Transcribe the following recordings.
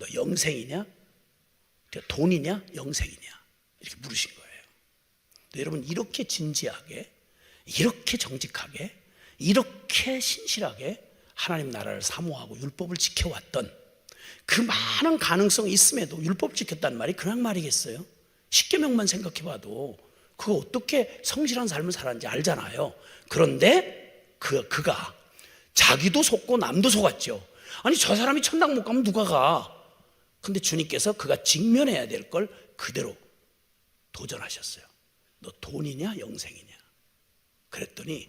너 영생이냐? 돈이냐? 영생이냐? 이렇게 물으신 거예요. 여러분, 이렇게 진지하게, 이렇게 정직하게, 이렇게 신실하게 하나님 나라를 사모하고 율법을 지켜왔던 그 많은 가능성이 있음에도 율법을 지켰다는 말이 그냥 말이겠어요? 십계명만 생각해봐도 그거 어떻게 성실한 삶을 살았는지 알잖아요. 그런데 그가 자기도 속고 남도 속았죠. 아니, 저 사람이 천당 못 가면 누가 가? 근데 주님께서 그가 직면해야 될 걸 그대로 도전하셨어요. 너 돈이냐 영생이냐? 그랬더니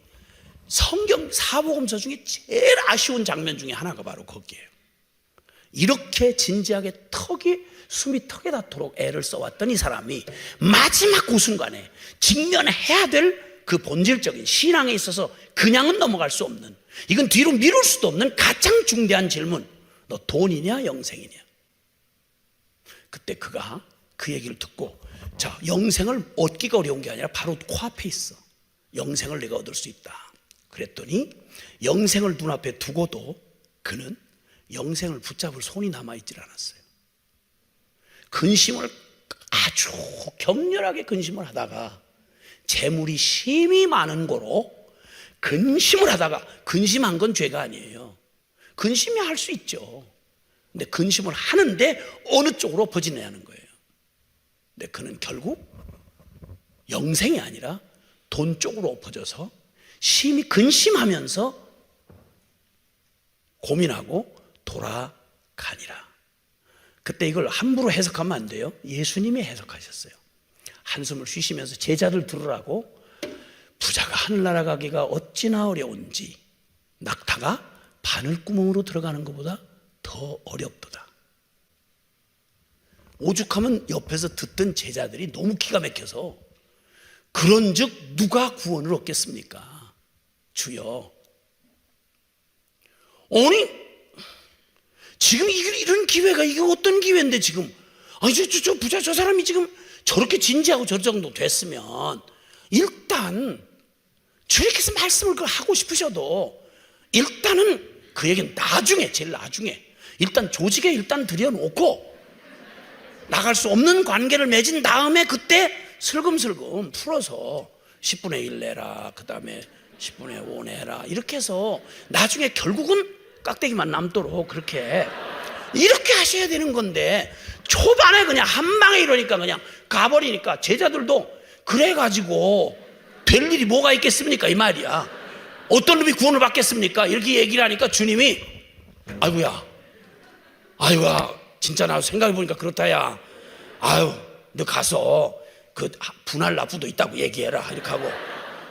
성경 사복음서 중에 제일 아쉬운 장면 중에 하나가 바로 거기에요. 이렇게 진지하게 숨이 턱에 닿도록 애를 써왔던 이 사람이 마지막 그 순간에 직면해야 될 그 본질적인 신앙에 있어서 그냥은 넘어갈 수 없는, 이건 뒤로 미룰 수도 없는 가장 중대한 질문, 너 돈이냐 영생이냐? 그때 그가 그 얘기를 듣고, 자, 영생을 얻기가 어려운 게 아니라 바로 코앞에 있어. 영생을 내가 얻을 수 있다. 그랬더니 영생을 눈앞에 두고도 그는 영생을 붙잡을 손이 남아있질 않았어요. 근심을 아주 격렬하게 근심을 하다가 재물이 심히 많은 거로 근심을 하다가, 근심한 건 죄가 아니에요. 근심이 할 수 있죠. 근데 근심을 하는데 어느 쪽으로 엎어지냐는 거예요. 근데 그는 결국 영생이 아니라 돈 쪽으로 엎어져서 심히 근심하면서 고민하고 돌아가니라. 그때 이걸 함부로 해석하면 안 돼요. 예수님이 해석하셨어요. 한숨을 쉬시면서 제자들 들으라고, 부자가 하늘나라 가기가 어찌나 어려운지 낙타가 바늘구멍으로 들어가는 것보다 더 어렵도다. 오죽하면 옆에서 듣던 제자들이 너무 기가 막혀서, 그런즉 누가 구원을 얻겠습니까? 주여. 아니, 지금 이런 기회가, 이게 어떤 기회인데 지금, 아니 저 부자 저 사람이 지금 저렇게 진지하고 저 정도 됐으면 일단 주님께서 말씀을 하고 싶으셔도 일단은 그 얘기는 나중에, 제일 나중에 일단 조직에 일단 들여놓고 나갈 수 없는 관계를 맺은 다음에 그때 슬금슬금 풀어서 10분의 1 내라, 그 다음에 10분의 5 내라, 이렇게 해서 나중에 결국은 깍대기만 남도록 그렇게 이렇게 하셔야 되는 건데, 초반에 그냥 한 방에 이러니까 그냥 가버리니까 제자들도 그래가지고 될 일이 뭐가 있겠습니까? 이 말이야. 어떤 놈이 구원을 받겠습니까? 이렇게 얘기를 하니까 주님이 아이고야 진짜 나 생각해보니까 그렇다 야, 아유 너 가서 그 분할 납부도 있다고 얘기해라, 이렇게 하고,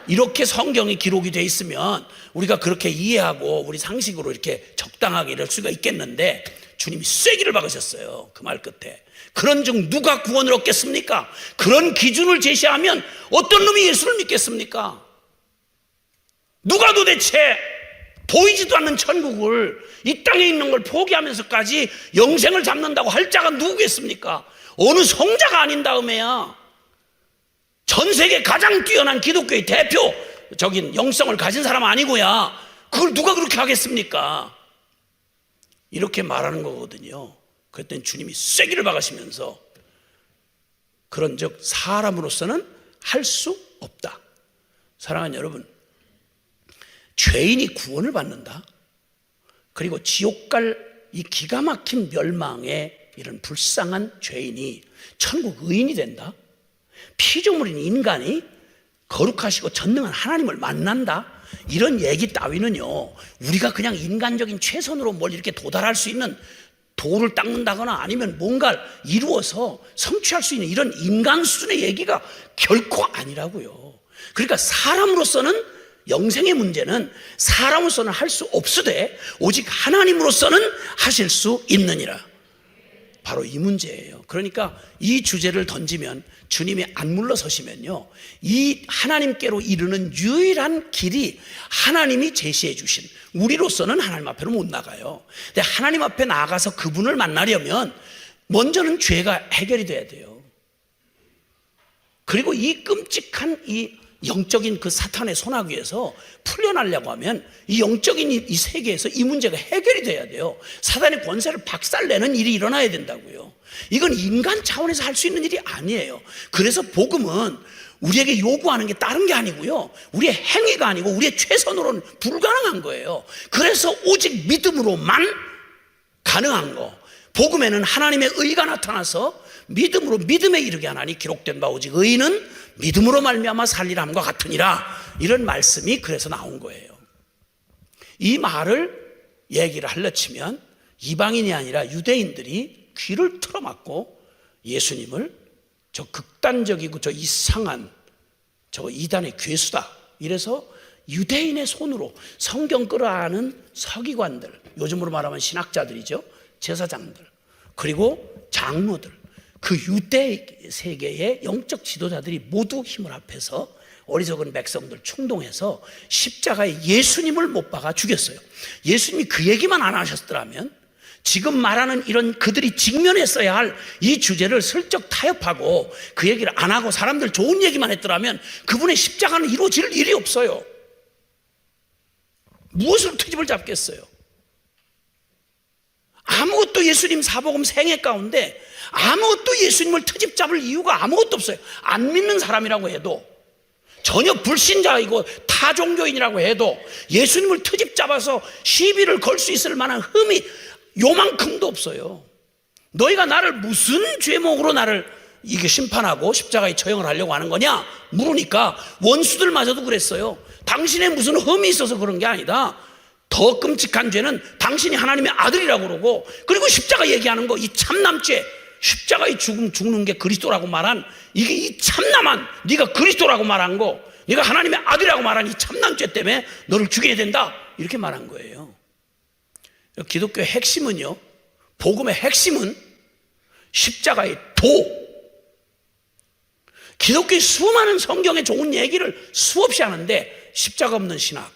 이렇게 성경이 기록이 돼 있으면 우리가 그렇게 이해하고 우리 상식으로 이렇게 적당하게 이럴 수가 있겠는데, 주님이 쐐기를 박으셨어요. 그 말 끝에. 그런즉 누가 구원을 얻겠습니까? 그런 기준을 제시하면 어떤 놈이 예수를 믿겠습니까? 누가 도대체 보이지도 않는 천국을, 이 땅에 있는 걸 포기하면서까지 영생을 잡는다고 할 자가 누구겠습니까? 어느 성자가 아닌 다음에야 전 세계 가장 뛰어난 기독교의 대표적인 영성을 가진 사람 아니고야 그걸 누가 그렇게 하겠습니까? 이렇게 말하는 거거든요. 그랬더니 주님이 쐐기를 박으시면서 그런즉 사람으로서는 할 수 없다. 사랑하는 여러분, 죄인이 구원을 받는다, 그리고 지옥 갈 이 기가 막힌 멸망의 이런 불쌍한 죄인이 천국 의인이 된다, 피조물인 인간이 거룩하시고 전능한 하나님을 만난다, 이런 얘기 따위는요, 우리가 그냥 인간적인 최선으로 뭘 이렇게 도달할 수 있는, 돌을 닦는다거나 아니면 뭔가를 이루어서 성취할 수 있는 이런 인간 수준의 얘기가 결코 아니라고요. 그러니까 사람으로서는, 영생의 문제는 사람으로서는 할 수 없으되 오직 하나님으로서는 하실 수 있느니라. 바로 이 문제예요. 그러니까 이 주제를 던지면, 주님이 안 물러서시면요, 이 하나님께로 이르는 유일한 길이 하나님이 제시해 주신, 우리로서는 하나님 앞으로 못 나가요. 근데 하나님 앞에 나가서 그분을 만나려면 먼저는 죄가 해결이 돼야 돼요. 그리고 이 끔찍한 이 영적인 그 사탄의 손아귀에서 풀려나려고 하면 이 영적인 이 세계에서 이 문제가 해결이 돼야 돼요. 사단의 권세를 박살내는 일이 일어나야 된다고요. 이건 인간 차원에서 할 수 있는 일이 아니에요. 그래서 복음은 우리에게 요구하는 게 다른 게 아니고요, 우리의 행위가 아니고 우리의 최선으로는 불가능한 거예요. 그래서 오직 믿음으로만 가능한 거. 복음에는 하나님의 의가 나타나서 믿음으로 믿음에 이르게 하나니 기록된 바 오직 의인은 믿음으로 말미암아 살리라 함과 같으니라, 이런 말씀이 그래서 나온 거예요. 이 말을 얘기를 하려 치면 이방인이 아니라 유대인들이 귀를 틀어막고 예수님을 저 극단적이고 저 이상한 저 이단의 괴수다, 이래서 유대인의 손으로 성경 끌어안은 서기관들, 요즘으로 말하면 신학자들이죠, 제사장들, 그리고 장로들, 그 유대 세계의 영적 지도자들이 모두 힘을 합해서 어리석은 백성들 충동해서 십자가에 예수님을 못 박아 죽였어요. 예수님이 그 얘기만 안 하셨더라면 지금 말하는 이런 그들이 직면했어야 할 이 주제를 슬쩍 타협하고 그 얘기를 안 하고 사람들 좋은 얘기만 했더라면 그분의 십자가는 이루어질 일이 없어요. 무엇으로 트집을 잡겠어요? 아무것도 예수님 사복음 생애 가운데 아무것도 예수님을 트집 잡을 이유가 아무것도 없어요. 안 믿는 사람이라고 해도, 전혀 불신자이고 타종교인이라고 해도 예수님을 트집 잡아서 시비를 걸 수 있을 만한 흠이 요만큼도 없어요. 너희가 나를 무슨 죄목으로 나를 이게 심판하고 십자가에 처형을 하려고 하는 거냐 물으니까 원수들마저도 그랬어요. 당신의 무슨 흠이 있어서 그런 게 아니다. 더 끔찍한 죄는 당신이 하나님의 아들이라고 그러고, 그리고 십자가 얘기하는 거, 이 참남죄, 십자가의 죽는 게 그리스도라고 말한 이게 이 참남한, 네가 그리스도라고 말한 거, 네가 하나님의 아들이라고 말한 이 참남죄 때문에 너를 죽여야 된다, 이렇게 말한 거예요. 기독교의 핵심은요, 복음의 핵심은 십자가의 도. 기독교의 수많은 성경에 좋은 얘기를 수없이 하는데 십자가 없는 신학,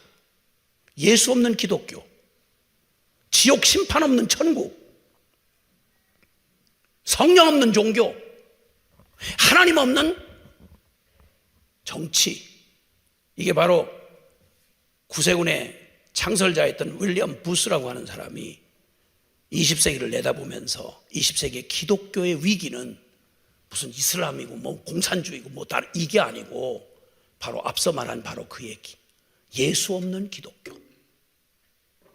예수 없는 기독교, 지옥 심판 없는 천국, 성령 없는 종교, 하나님 없는 정치, 이게 바로 구세군의 창설자였던 윌리엄 부스라고 하는 사람이 20세기를 내다보면서 20세기의 기독교의 위기는 무슨 이슬람이고 뭐 공산주의고 뭐 다 이게 아니고 바로 앞서 말한 바로 그 얘기, 예수 없는 기독교,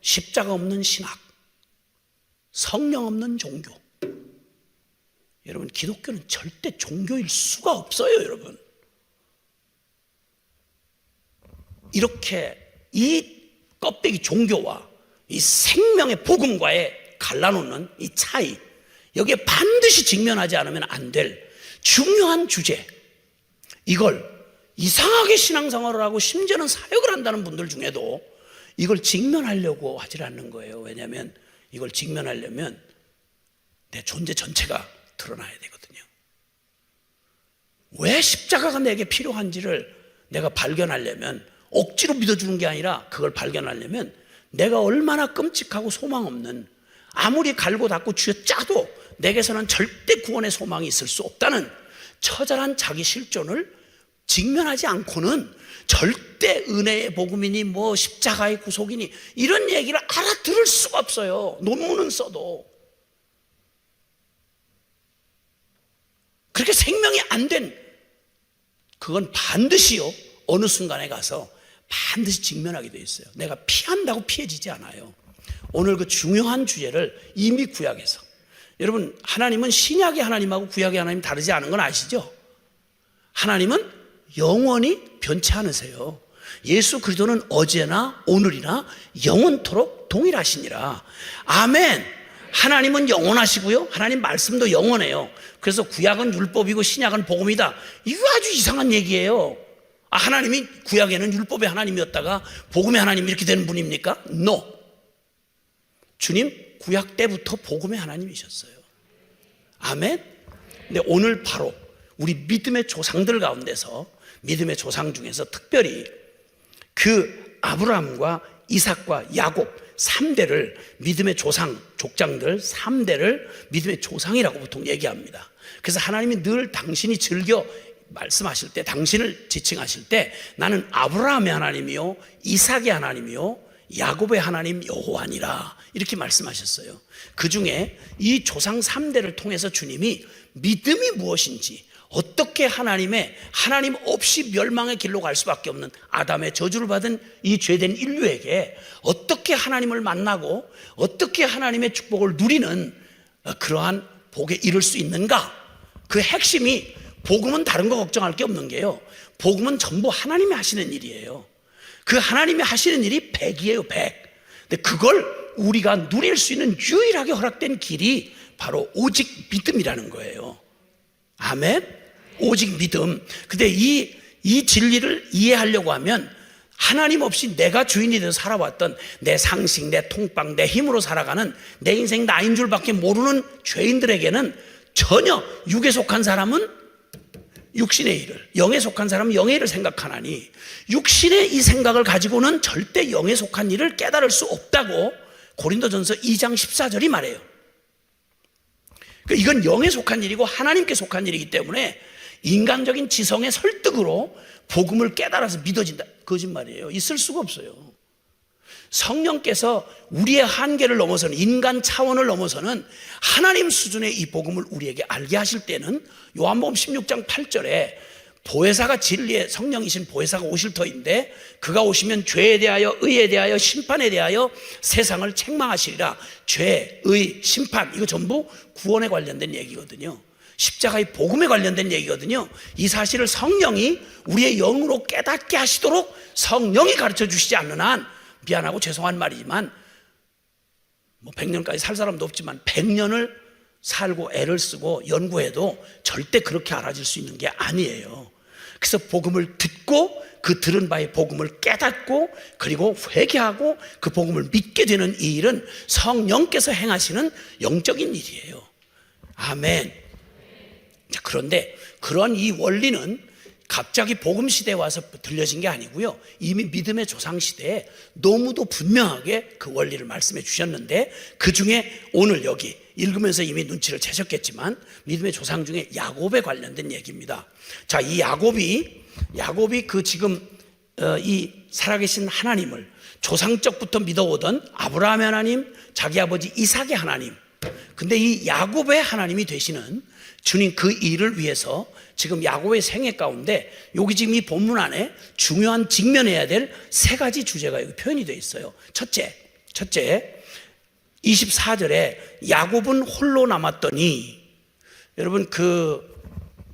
십자가 없는 신학, 성령 없는 종교. 여러분, 기독교는 절대 종교일 수가 없어요. 여러분, 이렇게 이 껍데기 종교와 이 생명의 복음과의 갈라놓는 이 차이, 여기에 반드시 직면하지 않으면 안 될 중요한 주제, 이걸 이상하게 신앙생활을 하고 심지어는 사역을 한다는 분들 중에도 이걸 직면하려고 하질 않는 거예요. 왜냐하면 이걸 직면하려면 내 존재 전체가 드러나야 되거든요. 왜 십자가가 내게 필요한지를 내가 발견하려면, 억지로 믿어주는 게 아니라 그걸 발견하려면 내가 얼마나 끔찍하고 소망 없는, 아무리 갈고 닦고 쥐어짜도 내게서는 절대 구원의 소망이 있을 수 없다는 처절한 자기 실존을 직면하지 않고는 절대 은혜의 복음이니 뭐 십자가의 구속이니 이런 얘기를 알아들을 수가 없어요. 논문은 써도. 그렇게 생명이 안 된, 그건 반드시요, 어느 순간에 가서 반드시 직면하게 돼 있어요. 내가 피한다고 피해지지 않아요. 오늘 그 중요한 주제를 이미 구약에서, 여러분, 하나님은 신약의 하나님하고 구약의 하나님 다르지 않은 건 아시죠? 하나님은 영원히 변치 않으세요. 예수 그리스도는 어제나 오늘이나 영원토록 동일하시니라. 아멘. 하나님은 영원하시고요, 하나님 말씀도 영원해요. 그래서 구약은 율법이고 신약은 복음이다, 이거 아주 이상한 얘기예요. 하나님이 구약에는 율법의 하나님이었다가 복음의 하나님 이렇게 되는 분입니까? No. 주님 구약 때부터 복음의 하나님이셨어요. 아멘. 근데 오늘 바로 우리 믿음의 조상들 가운데서, 믿음의 조상 중에서 특별히 그 아브라함과 이삭과 야곱 3대를 믿음의 조상, 족장들 3대를 믿음의 조상이라고 보통 얘기합니다. 그래서 하나님이 늘 당신이 즐겨 말씀하실 때, 당신을 지칭하실 때 나는 아브라함의 하나님이요 이삭의 하나님이요 야곱의 하나님 여호와니라 이렇게 말씀하셨어요. 그 중에 이 조상 3대를 통해서 주님이 믿음이 무엇인지, 어떻게 하나님 없이 멸망의 길로 갈 수밖에 없는 아담의 저주를 받은 이 죄된 인류에게 어떻게 하나님을 만나고 어떻게 하나님의 축복을 누리는 그러한 복에 이를 수 있는가, 그 핵심이, 복음은 다른 거 걱정할 게 없는 게요, 복음은 전부 하나님이 하시는 일이에요. 그 하나님이 하시는 일이 100이에요 100. 근데 그걸 우리가 누릴 수 있는 유일하게 허락된 길이 바로 오직 믿음이라는 거예요. 아멘. 오직 믿음. 근데 이 진리를 이해하려고 하면 하나님 없이 내가 주인이 되어 살아왔던 내 상식, 내 통빵, 내 힘으로 살아가는 내 인생 나인 줄밖에 모르는 죄인들에게는 전혀, 육에 속한 사람은 육신의 일을, 영에 속한 사람은 영의 일을 생각하나니 육신의 이 생각을 가지고는 절대 영에 속한 일을 깨달을 수 없다고 고린도전서 2장 14절이 말해요. 이건 영에 속한 일이고 하나님께 속한 일이기 때문에 인간적인 지성의 설득으로 복음을 깨달아서 믿어진다, 거짓말이에요. 있을 수가 없어요. 성령께서 우리의 한계를 넘어서는, 인간 차원을 넘어서는 하나님 수준의 이 복음을 우리에게 알게 하실 때는 요한복음 16장 8절에 보혜사가, 진리의 성령이신 보혜사가 오실 터인데 그가 오시면 죄에 대하여, 의에 대하여, 심판에 대하여 세상을 책망하시리라. 죄, 의, 심판, 이거 전부 구원에 관련된 얘기거든요. 십자가의 복음에 관련된 얘기거든요. 이 사실을 성령이 우리의 영으로 깨닫게 하시도록 성령이 가르쳐 주시지 않는 한, 미안하고 죄송한 말이지만 100년까지 살 사람도 없지만 100년을 살고 애를 쓰고 연구해도 절대 그렇게 알아질 수 있는 게 아니에요. 그래서 복음을 듣고 그 들은 바의 복음을 깨닫고 그리고 회개하고 그 복음을 믿게 되는 이 일은 성령께서 행하시는 영적인 일이에요. 아멘. 자, 그런데 그런 이 원리는 갑자기 복음 시대에 와서 들려진 게 아니고요, 이미 믿음의 조상 시대에 너무도 분명하게 그 원리를 말씀해 주셨는데, 그 중에 오늘 여기 읽으면서 이미 눈치를 채셨겠지만 믿음의 조상 중에 야곱에 관련된 얘기입니다. 자, 이 야곱이 그 지금 이 살아계신 하나님을 조상적부터 믿어오던 아브라함의 하나님, 자기 아버지 이삭의 하나님, 근데 이 야곱의 하나님이 되시는 주님, 그 일을 위해서 지금 야곱의 생애 가운데 여기 지금 이 본문 안에 중요한 직면해야 될 세 가지 주제가 여기 표현이 되어 있어요. 첫째 24절에 야곱은 홀로 남았더니, 여러분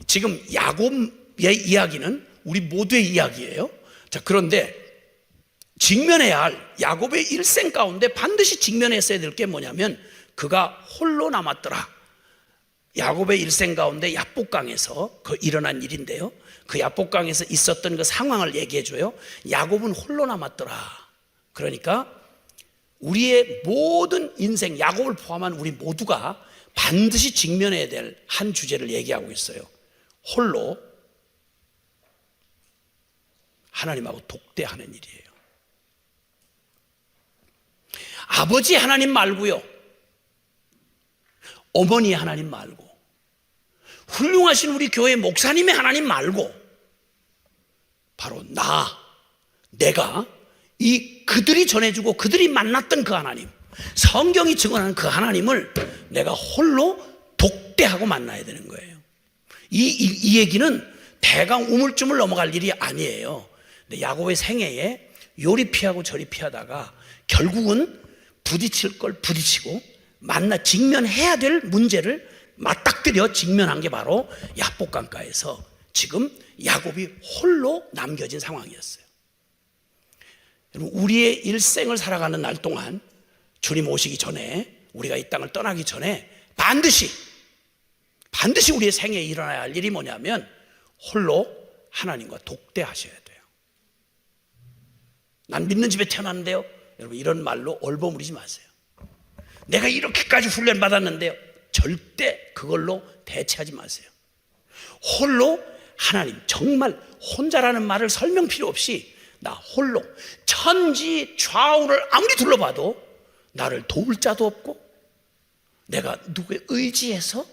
지금 야곱의 이야기는 우리 모두의 이야기예요. 자, 그런데 직면해야 할 야곱의 일생 가운데 반드시 직면했어야 될 게 뭐냐면 그가 홀로 남았더라. 야곱의 일생 가운데 야복강에서 일어난 일인데요, 그 야복강에서 있었던 그 상황을 얘기해줘요. 야곱은 홀로 남았더라. 그러니까 우리의 모든 인생, 야곱을 포함한 우리 모두가 반드시 직면해야 될 한 주제를 얘기하고 있어요. 홀로 하나님하고 독대하는 일이에요. 아버지 하나님 말고요, 어머니 하나님 말고, 훌륭하신 우리 교회 목사님의 하나님 말고, 바로 내가 그들이 전해주고 그들이 만났던 그 하나님, 성경이 증언하는 그 하나님을 내가 홀로 독대하고 만나야 되는 거예요. 이 얘기는 대강 우물쭈물 넘어갈 일이 아니에요. 근데 야곱의 생애에 요리 피하고 저리 피하다가 결국은 부딪힐 걸 부딪히고 직면해야 될 문제를 맞닥뜨려 직면한 게 바로 야복강가에서 지금 야곱이 홀로 남겨진 상황이었어요. 여러분, 우리의 일생을 살아가는 날 동안 주님 오시기 전에, 우리가 이 땅을 떠나기 전에 반드시 우리의 생애에 일어나야 할 일이 뭐냐면 홀로 하나님과 독대하셔야 돼요. 난 믿는 집에 태어났는데요, 여러분 이런 말로 얼버무리지 마세요. 내가 이렇게까지 훈련 받았는데요, 절대 그걸로 대체하지 마세요. 홀로 하나님, 정말 혼자라는 말을 설명 필요 없이 나 홀로, 천지 좌우를 아무리 둘러봐도 나를 도울 자도 없고 내가 누구의 의지해서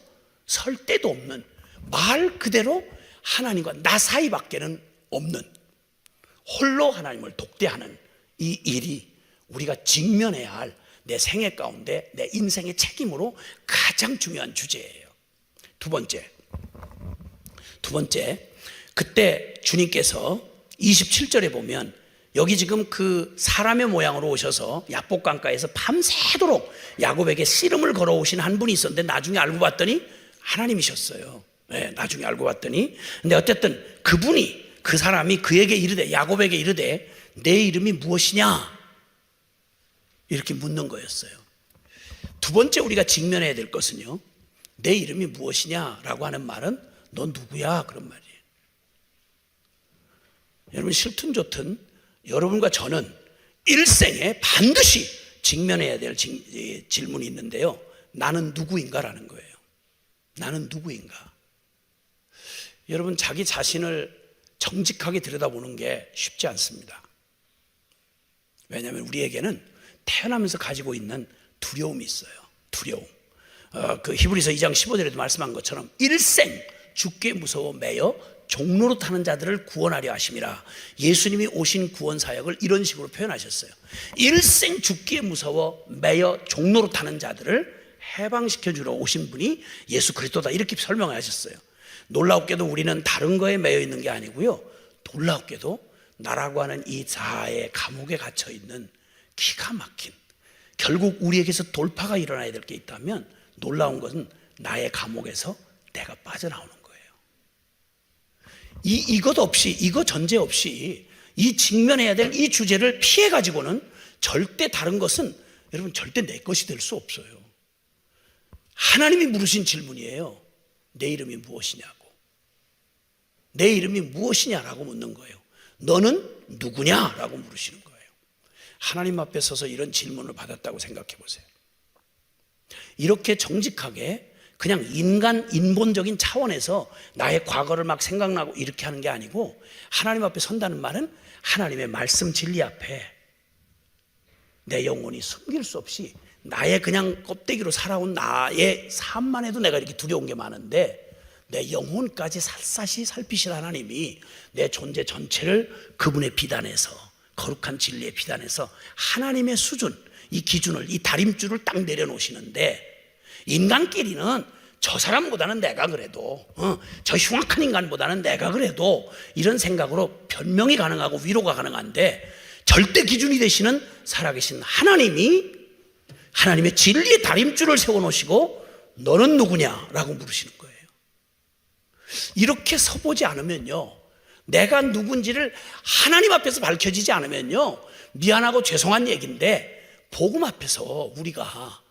설 데도 없는, 말 그대로 하나님과 나 사이밖에는 없는, 홀로 하나님을 독대하는 이 일이 우리가 직면해야 할 내 생애 가운데 내 인생의 책임으로 가장 중요한 주제예요. 두 번째, 그때 주님께서 27절에 보면, 여기 지금 그 사람의 모양으로 오셔서 야복강가에서 밤새도록 야곱에게 씨름을 걸어오신 한 분이 있었는데, 나중에 알고 봤더니 하나님이셨어요. 네, 나중에 알고 봤더니. 근데 어쨌든 그 사람이 그에게 이르되, 야곱에게 이르되, 내 이름이 무엇이냐? 이렇게 묻는 거였어요. 두 번째 우리가 직면해야 될 것은요, 내 이름이 무엇이냐라고 하는 말은 너 누구야? 그런 말이에요. 여러분, 싫든 좋든 여러분과 저는 일생에 반드시 직면해야 될 질문이 있는데요, 나는 누구인가라는 거예요. 나는 누구인가? 여러분, 자기 자신을 정직하게 들여다보는 게 쉽지 않습니다. 왜냐하면 우리에게는 태어나면서 가지고 있는 두려움이 있어요. 두려움. 그 히브리서 2장 15절에도 말씀한 것처럼 일생 죽게 무서워 매여 종로로 타는 자들을 구원하려 하심이라. 예수님이 오신 구원 사역을 이런 식으로 표현하셨어요. 일생 죽기에 무서워 매여 종로로 타는 자들을 해방시켜 주러 오신 분이 예수 그리스도다, 이렇게 설명하셨어요. 놀랍게도 우리는 다른 거에 매여 있는 게 아니고요, 놀랍게도 나라고 하는 이 자아의 감옥에 갇혀 있는 기가 막힌, 결국 우리에게서 돌파가 일어나야 될 게 있다면 놀라운 것은 나의 감옥에서 내가 빠져나오는 거예요. 이것 없이, 이거 전제 없이 이 직면해야 될 이 주제를 피해 가지고는 절대 다른 것은, 여러분, 절대 내 것이 될 수 없어요. 하나님이 물으신 질문이에요. 내 이름이 무엇이냐고. 내 이름이 무엇이냐라고 묻는 거예요. 너는 누구냐라고 물으시는 거예요. 하나님 앞에 서서 이런 질문을 받았다고 생각해 보세요. 이렇게 정직하게 그냥 인본적인 차원에서 나의 과거를 막 생각나고 이렇게 하는 게 아니고, 하나님 앞에 선다는 말은 하나님의 말씀 진리 앞에 내 영혼이 숨길 수 없이 나의 그냥 껍데기로 살아온 나의 삶만 해도 내가 이렇게 두려운 게 많은데, 내 영혼까지 샅샅이 살피실 하나님이 내 존재 전체를 그분의 비단에서, 거룩한 진리의 비단에서 하나님의 수준, 이 기준을, 이 다림줄을 딱 내려놓으시는데, 인간끼리는 저 사람보다는 내가 그래도, 저 흉악한 인간보다는 내가 그래도, 이런 생각으로 변명이 가능하고 위로가 가능한데, 절대 기준이 되시는 살아계신 하나님이 하나님의 진리의 다림줄을 세워놓으시고 너는 누구냐라고 물으시는 거예요. 이렇게 서보지 않으면요, 내가 누군지를 하나님 앞에서 밝혀지지 않으면요, 미안하고 죄송한 얘기인데, 복음 앞에서 우리가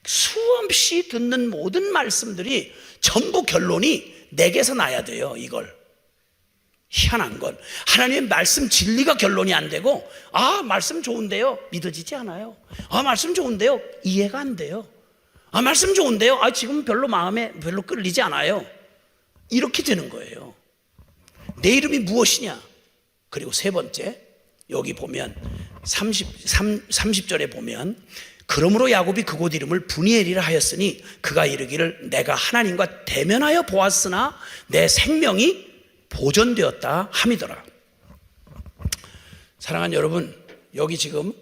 수없이 듣는 모든 말씀들이 전부 결론이 내게서 나야 돼요. 이걸, 희한한 건 하나님의 말씀 진리가 결론이 안 되고, 말씀 좋은데요, 믿어지지 않아요. 말씀 좋은데요, 이해가 안 돼요. 말씀 좋은데요, 지금 별로 마음에 별로 끌리지 않아요. 이렇게 되는 거예요. 내 이름이 무엇이냐? 그리고 세 번째, 여기 보면 30절에 보면, 그러므로 야곱이 그곳 이름을 브니엘이라 하였으니 그가 이르기를 내가 하나님과 대면하여 보았으나 내 생명이 보존되었다 함이더라. 사랑하는 여러분, 여기 지금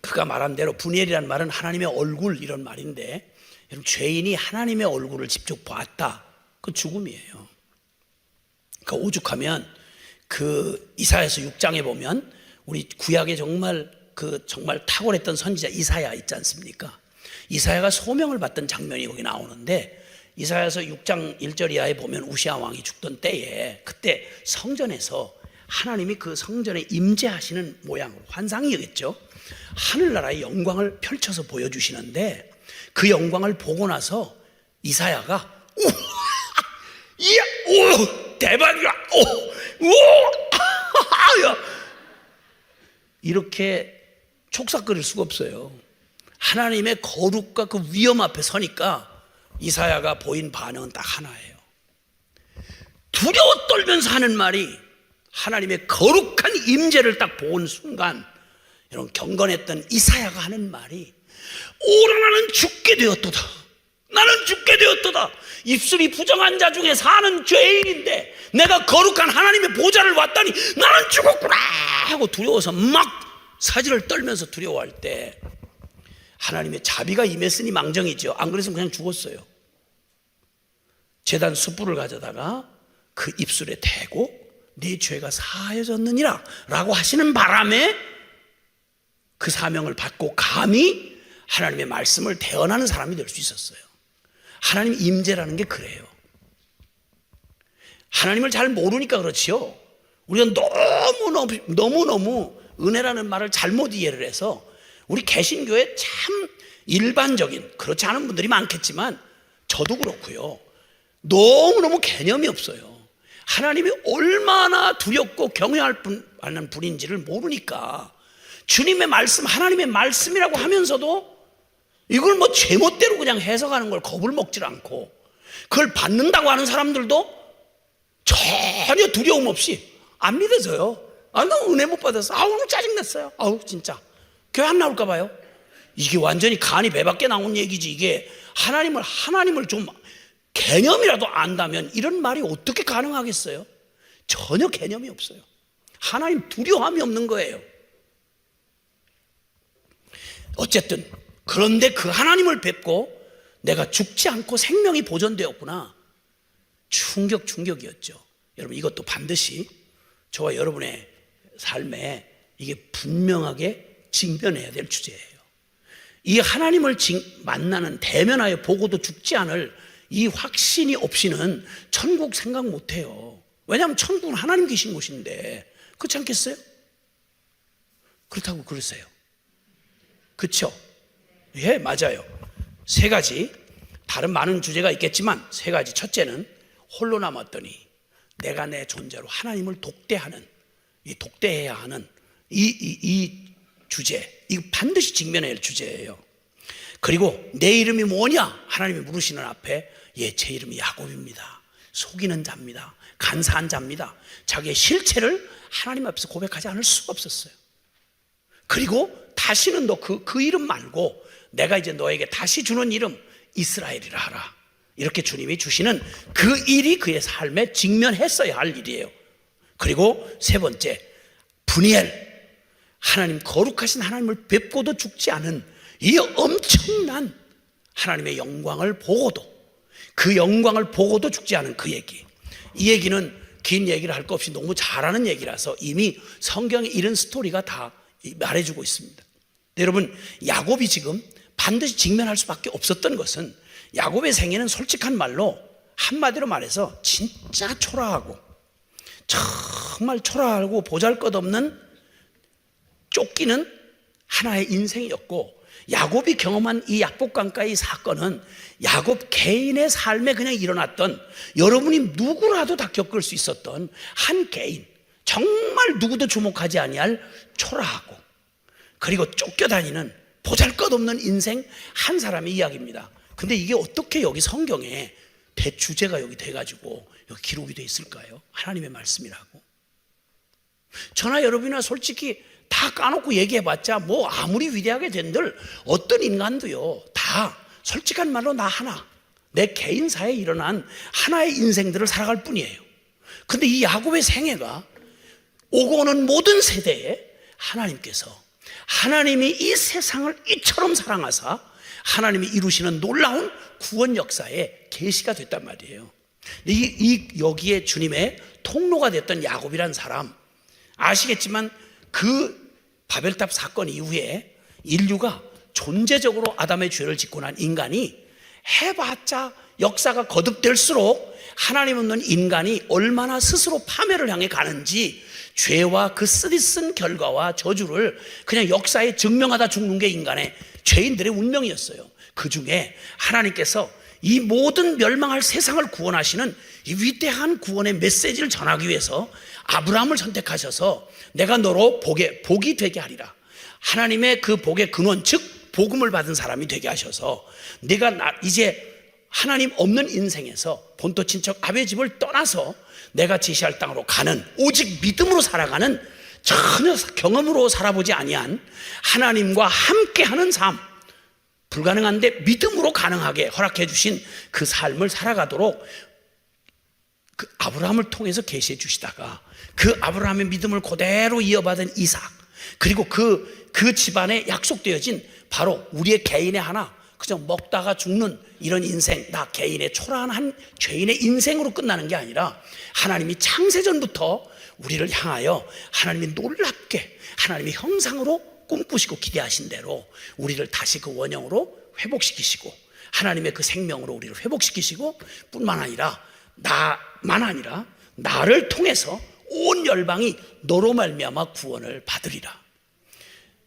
그가 말한 대로 브니엘이라는 말은 하나님의 얼굴, 이런 말인데, 여러분, 죄인이 하나님의 얼굴을 직접 봤다, 그 죽음이에요. 그 오죽하면 그 이사야서 6장에 보면 우리 구약에 정말 탁월했던 선지자 이사야 있지 않습니까? 이사야가 소명을 받던 장면이 거기 나오는데, 이사야서 6장 1절 이하에 보면 우시아 왕이 죽던 때에, 그때 성전에서 하나님이 그 성전에 임재하시는 모양으로, 환상이겠죠, 하늘나라의 영광을 펼쳐서 보여주시는데, 그 영광을 보고 나서 이사야가 이야, 오, 대박이야, 이렇게 촉삭거릴 수가 없어요. 하나님의 거룩과 그 위엄 앞에 서니까 이사야가 보인 반응은 딱 하나예요. 두려워 떨면서 하는 말이, 하나님의 거룩한 임재를 딱 본 순간, 이런 경건했던 이사야가 하는 말이, 오라 나는 죽게 되었도다, 나는 죽게 되었도다. 되었도다. 입술이 부정한 자 중에 사는 죄인인데 내가 거룩한 하나님의 보좌를 왔다니 나는 죽었구나 하고 두려워서 막 사지를 떨면서 두려워할 때 하나님의 자비가 임했으니 망정이죠. 안 그랬으면 그냥 죽었어요. 제단 숯불을 가져다가 그 입술에 대고 네 죄가 사해졌느니라 라고 하시는 바람에 그 사명을 받고 감히 하나님의 말씀을 대언하는 사람이 될 수 있었어요. 하나님 임재라는 게 그래요. 하나님을 잘 모르니까 그렇지요. 우리가 너무너무 은혜라는 말을 잘못 이해를 해서 우리 개신교에 참 일반적인, 그렇지 않은 분들이 많겠지만 저도 그렇고요, 너무너무 개념이 없어요. 하나님이 얼마나 두렵고 경외할 만한 분인지를 모르니까 주님의 말씀, 하나님의 말씀이라고 하면서도 이걸 뭐 제멋대로 그냥 해석하는 걸 겁을 먹질 않고, 그걸 받는다고 하는 사람들도 전혀 두려움 없이 안 믿어져요. 아, 나 은혜 못 받았어. 아우, 너무 짜증났어요. 아우, 진짜 교회 안 나올까 봐요. 이게 완전히 간이 배 밖에 나온 얘기지. 이게 하나님을 좀 개념이라도 안다면 이런 말이 어떻게 가능하겠어요? 전혀 개념이 없어요. 하나님 두려움이 없는 거예요. 어쨌든 그런데 그 하나님을 뵙고 내가 죽지 않고 생명이 보존되었구나. 충격이었죠. 여러분, 이것도 반드시 저와 여러분의 삶에 이게 분명하게 직면해야 될 주제예요. 이 하나님을 만나는, 대면하여 보고도 죽지 않을 이 확신이 없이는 천국 생각 못해요. 왜냐하면 천국은 하나님 계신 곳인데. 그렇지 않겠어요? 그렇다고 그러세요. 그렇죠? 예, 맞아요. 세 가지, 다른 많은 주제가 있겠지만 세 가지. 첫째는 홀로 남았더니 내가 내 존재로 하나님을 독대하는, 이 독대해야 하는 이 주제, 이거 반드시 직면해야 할 주제예요. 그리고 내 이름이 뭐냐? 하나님이 물으시는 앞에, 예, 제 이름이 야곱입니다. 속이는 자입니다. 간사한 자입니다. 자기의 실체를 하나님 앞에서 고백하지 않을 수가 없었어요. 그리고 다시는 너 그 이름 말고 내가 이제 너에게 다시 주는 이름 이스라엘이라 하라. 이렇게 주님이 주시는 그 일이 그의 삶에 직면했어야 할 일이에요. 그리고 세 번째, 분이엘, 하나님, 거룩하신 하나님을 뵙고도 죽지 않은 이 엄청난 하나님의 영광을 보고도, 그 영광을 보고도 죽지 않은 그 얘기. 이 얘기는 긴 얘기를 할 거 없이 너무 잘하는 얘기라서 이미 성경에 이런 스토리가 다 말해주고 있습니다. 여러분, 야곱이 지금 반드시 직면할 수밖에 없었던 것은, 야곱의 생애는 솔직한 말로 한마디로 말해서 진짜 초라하고, 정말 초라하고 보잘것없는 쫓기는 하나의 인생이었고, 야곱이 경험한 이 약복강가의 사건은 야곱 개인의 삶에 그냥 일어났던, 여러분이 누구라도 다 겪을 수 있었던 한 개인, 정말 누구도 주목하지 아니할 초라하고 그리고 쫓겨다니는 보잘것없는 인생 한 사람의 이야기입니다. 근데 이게 어떻게 여기 성경에 대주제가 여기 돼가지고 여기 기록이 돼 있을까요? 하나님의 말씀이라고. 저나 여러분이나 솔직히 다 까놓고 얘기해봤자 뭐 아무리 위대하게 된들 어떤 인간도요, 다 솔직한 말로 나 하나, 내 개인사에 일어난 하나의 인생들을 살아갈 뿐이에요. 근데 이 야곱의 생애가 오고 오는 모든 세대에 하나님께서, 하나님이 이 세상을 이처럼 사랑하사 하나님이 이루시는 놀라운 구원 역사에 계시가 됐단 말이에요. 여기에 주님의 통로가 됐던 야곱이란 사람, 아시겠지만 그 바벨탑 사건 이후에 인류가 존재적으로 아담의 죄를 짓고 난 인간이 해봤자 역사가 거듭될수록 하나님 없는 인간이 얼마나 스스로 파멸을 향해 가는지, 죄와 그 쓰디쓴 결과와 저주를 그냥 역사에 증명하다 죽는 게 인간의 죄인들의 운명이었어요. 그 중에 하나님께서 이 모든 멸망할 세상을 구원하시는 이 위대한 구원의 메시지를 전하기 위해서 아브라함을 선택하셔서 내가 너로 복이 되게 하리라. 하나님의 그 복의 근원, 즉 복음을 받은 사람이 되게 하셔서 내가 이제 하나님 없는 인생에서 본토 친척 아베 집을 떠나서 내가 지시할 땅으로 가는, 오직 믿음으로 살아가는, 전혀 경험으로 살아보지 아니한 하나님과 함께하는 삶, 불가능한데 믿음으로 가능하게 허락해 주신 그 삶을 살아가도록 그 아브라함을 통해서 계시해 주시다가 그 아브라함의 믿음을 그대로 이어받은 이삭, 그리고 그 집안에 약속되어진 바로 우리의 개인의 하나, 그저 먹다가 죽는 이런 인생, 나 개인의 초라한 죄인의 인생으로 끝나는 게 아니라 하나님이 창세전부터 우리를 향하여 하나님이 놀랍게 하나님의 형상으로 꿈꾸시고 기대하신 대로 우리를 다시 그 원형으로 회복시키시고 하나님의 그 생명으로 우리를 회복시키시고 뿐만 아니라 나만 아니라 나를 통해서 온 열방이 너로 말미암아 구원을 받으리라.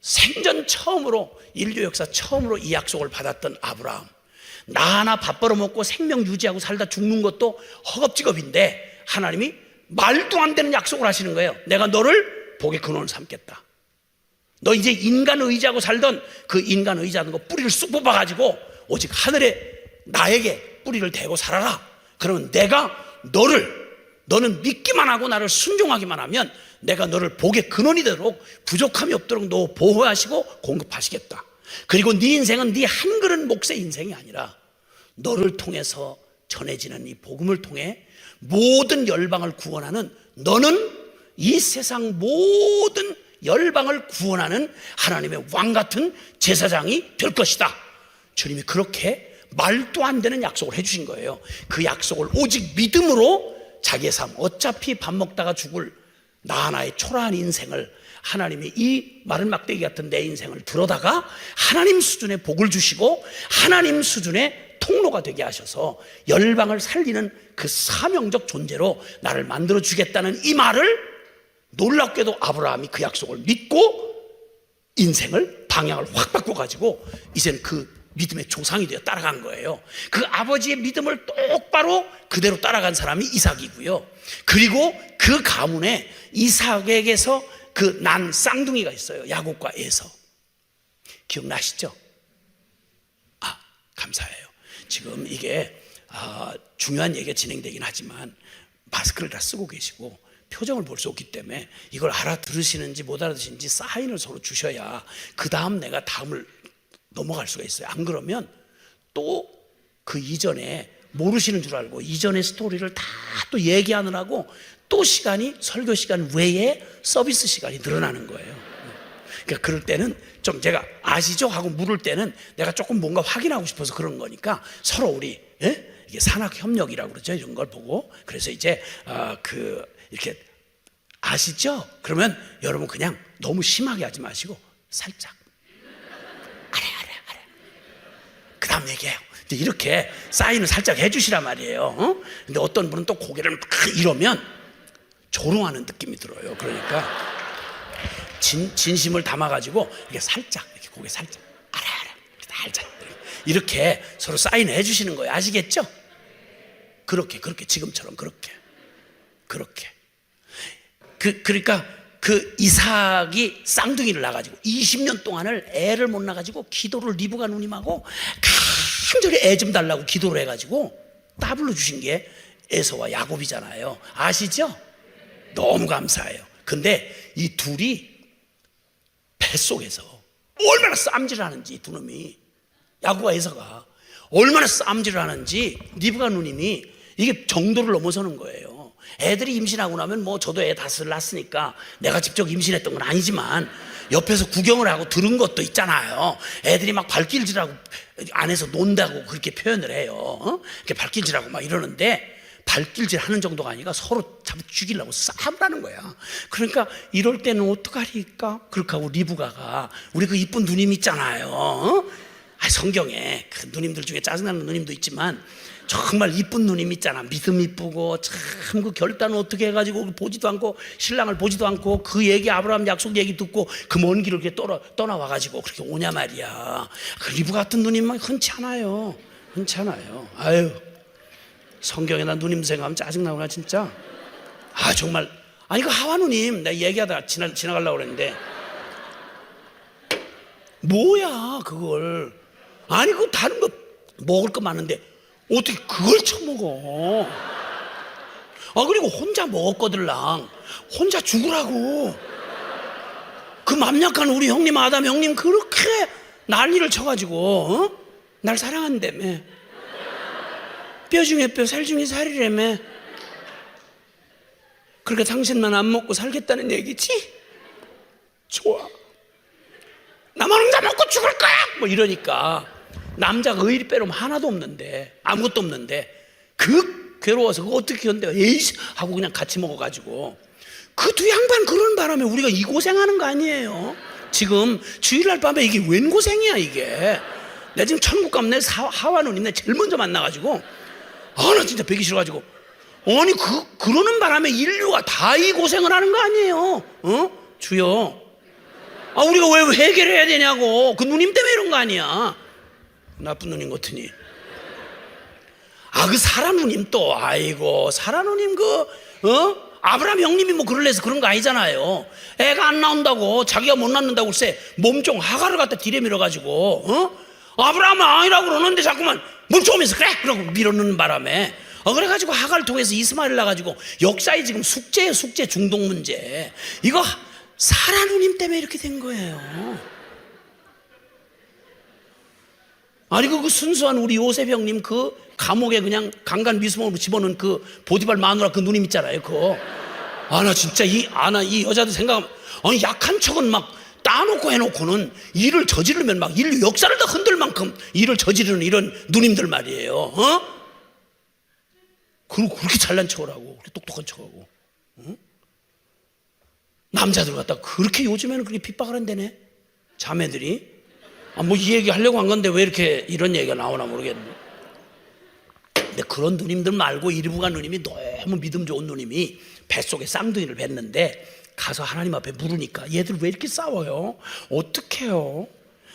생전 처음으로, 인류 역사 처음으로 이 약속을 받았던 아브라함, 나 하나 밥 벌어먹고 생명 유지하고 살다 죽는 것도 허겁지겁인데 하나님이 말도 안 되는 약속을 하시는 거예요. 내가 너를 복의 근원을 삼겠다. 너 이제 인간 의지하고 살던 그 인간 의지하는 거 뿌리를 쑥 뽑아가지고 오직 하늘에 나에게 뿌리를 대고 살아라. 그러면 내가 너는 믿기만 하고 나를 순종하기만 하면 내가 너를 복의 근원이 되도록 부족함이 없도록 너 보호하시고 공급하시겠다. 그리고 네 인생은 네 한 그릇 몫의 인생이 아니라 너를 통해서 전해지는 이 복음을 통해 모든 열방을 구원하는, 너는 이 세상 모든 열방을 구원하는 하나님의 왕같은 제사장이 될 것이다. 주님이 그렇게 말도 안 되는 약속을 해주신 거예요. 그 약속을 오직 믿음으로 자기의 삶, 어차피 밥 먹다가 죽을 나 하나의 초라한 인생을 하나님이 이 마른 막대기 같은 내 인생을 들어다가 하나님 수준의 복을 주시고 하나님 수준의 통로가 되게 하셔서 열방을 살리는 그 사명적 존재로 나를 만들어 주겠다는 이 말을 놀랍게도 아브라함이 그 약속을 믿고 인생을 방향을 확 바꿔가지고 이제는 그 믿음의 조상이 되어 따라간 거예요. 그 아버지의 믿음을 똑바로 그대로 따라간 사람이 이삭이고요. 그리고 그 가문에 이삭에게서 그 난 쌍둥이가 있어요. 야곱과 에서. 기억나시죠? 감사해요. 지금 이게 중요한 얘기가 진행되긴 하지만 마스크를 다 쓰고 계시고 표정을 볼 수 없기 때문에 이걸 알아들으시는지 못 알아들으시는지 사인을 서로 주셔야 그 다음 내가 다음을 넘어갈 수가 있어요. 안 그러면 또 그 이전에 모르시는 줄 알고 이전의 스토리를 다 또 얘기하느라고 또 시간이 설교 시간 외에 서비스 시간이 늘어나는 거예요. 그러니까 그럴 때는 좀 제가 아시죠? 하고 물을 때는 내가 조금 뭔가 확인하고 싶어서 그런 거니까 서로 우리 이게 산학협력이라고 그러죠. 이런 걸 보고 그래서 이제 이렇게 아시죠? 그러면 여러분 그냥 너무 심하게 하지 마시고 살짝 알아 그 다음 얘기해요. 이렇게 사인을 살짝 해주시란 말이에요. 근데 어떤 분은 또 고개를 막 이러면 조롱하는 느낌이 들어요. 그러니까 진심을 담아가지고 이렇게 살짝 이렇게 고개 살짝 알아 살짝 이렇게 서로 사인을 해주시는 거예요. 아시겠죠? 그렇게 지금처럼 그렇게 그러니까 그 이삭이 쌍둥이를 낳아가지고 20년 동안을 애를 못 낳아가지고 기도를 리브가 누님하고 간절히 애 좀 달라고 기도를 해가지고 따블로 주신 게 에서와 야곱이잖아요. 아시죠? 너무 감사해요. 근데 이 둘이 뱃속에서 얼마나 싸움질을 하는지, 두 놈이 야곱과 에서가 얼마나 싸움질을 하는지 리브가 누님이 이게 정도를 넘어서는 거예요. 애들이 임신하고 나면 뭐 저도 애 다섯을 낳았으니까 내가 직접 임신했던 건 아니지만 옆에서 구경을 하고 들은 것도 있잖아요. 애들이 막 발길질하고 안에서 논다고 그렇게 표현을 해요. 이렇게 발길질하고 막 이러는데 발길질 하는 정도가 아니라 서로 잡아 죽이려고 싸움을 하는 거야. 그러니까 이럴 때는 어떡하리까? 그렇게 하고 리브가가 우리 그 이쁜 누님 있잖아요. 성경에 그 누님들 중에 짜증나는 누님도 있지만 정말 이쁜 누님 있잖아. 믿음 이쁘고 참 그 결단을 어떻게 해가지고 보지도 않고 신랑을 보지도 않고 그 얘기 아브라함 약속 얘기 듣고 그 먼 길을 이렇게 떠나와가지고 그렇게 오냐 말이야. 그 리브 같은 누님만 흔치 않아요. 아유 성경에 나 누님 생각하면 짜증나구나 진짜. 정말 아니 그 하와 누님 내가 얘기하다가 지나가려고 그랬는데 뭐야 그걸. 아니 그 다른 거 먹을 거 많은데 어떻게 그걸 처먹어? 그리고 혼자 먹었거들랑 혼자 죽으라고. 그 맘약한 우리 형님 아담 형님 그렇게 난리를 쳐가지고 날 사랑한다며. 뼈 중에 뼈, 살 중에 살이라며. 그러니까 당신만 안 먹고 살겠다는 얘기지? 좋아. 나만 혼자 먹고 죽을 거야! 뭐 이러니까 남자가 의리 빼놓으면 하나도 없는데, 아무것도 없는데 그 괴로워서 그거 어떻게 견뎌? 에이씨 하고 그냥 같이 먹어가지고 그 두 양반 그러는 바람에 우리가 이 고생하는 거 아니에요? 지금 주일날 밤에 이게 웬 고생이야 이게. 내 지금 천국 가면 내 하와 누님 내 제일 먼저 만나가지고 나 진짜 뵈기 싫어가지고 아니 그러는 바람에 인류가 다 이 고생을 하는 거 아니에요? 주여, 우리가 왜 해결해야 되냐고. 그 누님 때문에 이런 거 아니야. 나쁜 누님 같으니. 그 사라 누님 또 아이고 사라 누님 아브라함 형님이 뭐 그럴래서 그런 거 아니잖아요. 애가 안 나온다고, 자기가 못 낳는다고 글쎄 몸종 하가를 갖다 들여 밀어가지고 아브라함은 아니라고 그러는데 자꾸만 몸종하면서 그래! 그러고 밀어넣는 바람에 그래가지고 하가를 통해서 이스마엘 나가지고 역사에 지금 숙제예요. 숙제, 중동 문제. 이거 사라 누님 때문에 이렇게 된 거예요. 아니 그 순수한 우리 요셉 형님 그 감옥에 그냥 강간 미수범으로 집어넣은 그 보디발 마누라 그 누님 있잖아요. 그거 나 진짜 이 여자들 생각하면 약한 척은 막 따놓고 해놓고는 일을 저지르면 막 인류 역사를 다 흔들 만큼 일을 저지르는 이런 누님들 말이에요. 그리고 그렇게 잘난 척을 하고 그렇게 똑똑한 척하고 남자들 갖다 그렇게 요즘에는 그렇게 핍박을 한다네 자매들이. 뭐 이 얘기 하려고 한 건데 왜 이렇게 이런 얘기가 나오나 모르겠네. 근데 그런 누님들 말고 일부가 누님이 너무 믿음 좋은 누님이 뱃속에 쌍둥이를 뵀는데 가서 하나님 앞에 물으니까 얘들 왜 이렇게 싸워요? 어떡해요?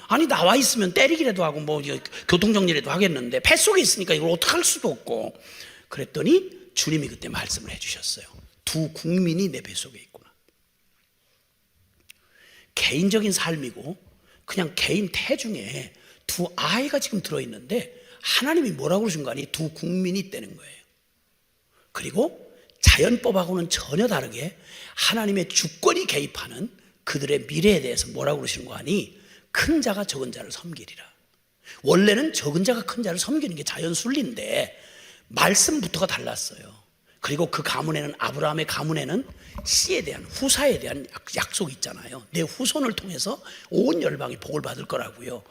아니 나와 있으면 때리기라도 하고 뭐 교통정리라도 하겠는데 뱃속에 있으니까 이걸 어떻게 할 수도 없고. 그랬더니 주님이 그때 말씀을 해주셨어요. 두 국민이 내 뱃속에 있구나. 개인적인 삶이고 그냥 개인 태중에 두 아이가 지금 들어있는데 하나님이 뭐라고 그러신 거 아니? 두 국민이 있다는 거예요. 그리고 자연법하고는 전혀 다르게 하나님의 주권이 개입하는 그들의 미래에 대해서 뭐라고 그러시는 거 아니? 큰 자가 적은 자를 섬기리라. 원래는 적은 자가 큰 자를 섬기는 게 자연 순리인데 말씀부터가 달랐어요. 그리고 그 가문에는, 아브라함의 가문에는 씨에 대한, 후사에 대한 약속이 있잖아요. 내 후손을 통해서 온 열방이 복을 받을 거라고요.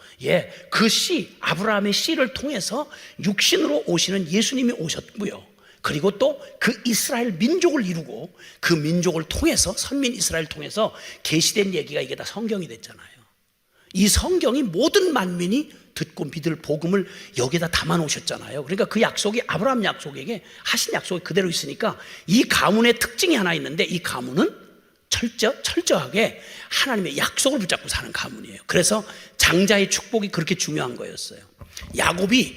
그 씨, 아브라함의 씨를 통해서 육신으로 오시는 예수님이 오셨고요. 그리고 또 그 이스라엘 민족을 이루고 그 민족을 통해서, 선민 이스라엘 통해서 계시된 얘기가 이게 다 성경이 됐잖아요. 이 성경이 모든 만민이 듣고 믿을 복음을 여기다 담아 놓으셨잖아요. 그러니까 그 약속이 아브라함 약속에게 하신 약속이 그대로 있으니까 이 가문의 특징이 하나 있는데 이 가문은 철저하게 하나님의 약속을 붙잡고 사는 가문이에요. 그래서 장자의 축복이 그렇게 중요한 거였어요. 야곱이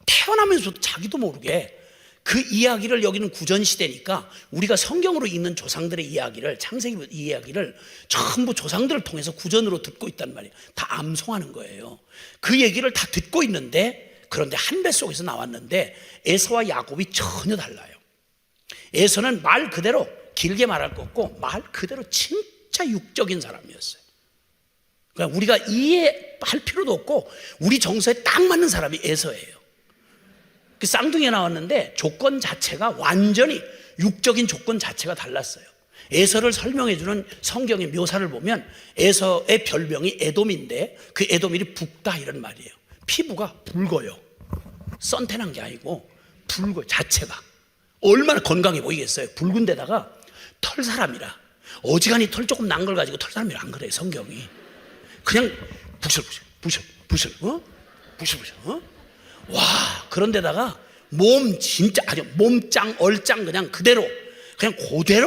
태어나면서도 자기도 모르게 그 이야기를, 여기는 구전시대니까 우리가 성경으로 읽는 조상들의 이야기를, 창세기 이야기를 전부 조상들을 통해서 구전으로 듣고 있단 말이에요. 다 암송하는 거예요. 그 얘기를 다 듣고 있는데, 그런데 한 뱃속에서 나왔는데 에서와 야곱이 전혀 달라요. 에서는 말 그대로, 길게 말할 거 없고 말 그대로 진짜 육적인 사람이었어요. 그러니까 우리가 이해할 필요도 없고 우리 정서에 딱 맞는 사람이 에서예요. 그 쌍둥이가 나왔는데 조건 자체가 완전히 육적인 조건 자체가 달랐어요. 에서를 설명해주는 성경의 묘사를 보면 에서의 별명이 에돔인데 그 에돔이 붉다 이런 말이에요. 피부가 붉어요. 썬텐한 게 아니고 붉어요. 자체가 얼마나 건강해 보이겠어요. 붉은 데다가 털사람이라, 어지간히 털 조금 난 걸 가지고 털사람이라 안 그래요. 성경이 그냥 부슬부슬 와, 그런데다가 몸 진짜 아주 몸짱 얼짱 그냥 그대로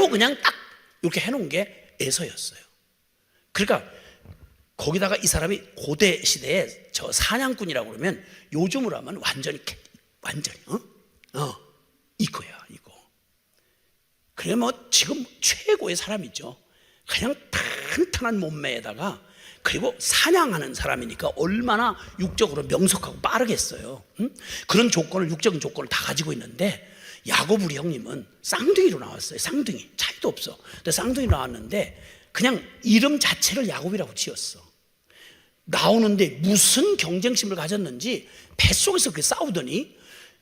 그냥 딱 이렇게 해놓은 게 에서였어요. 그러니까 거기다가 이 사람이 고대 시대에 저 사냥꾼이라고 그러면 요즘으로 하면 완전히 이거야 이거. 그래 뭐 지금 최고의 사람이죠. 그냥 탄탄한 몸매에다가, 그리고 사냥하는 사람이니까 얼마나 육적으로 명석하고 빠르겠어요. 그런 조건을, 육적인 조건을 다 가지고 있는데 야곱 우리 형님은 쌍둥이로 나왔어요. 쌍둥이, 차이도 없어. 근데 쌍둥이로 나왔는데 그냥 이름 자체를 야곱이라고 지었어. 나오는데 무슨 경쟁심을 가졌는지 뱃속에서 그렇게 싸우더니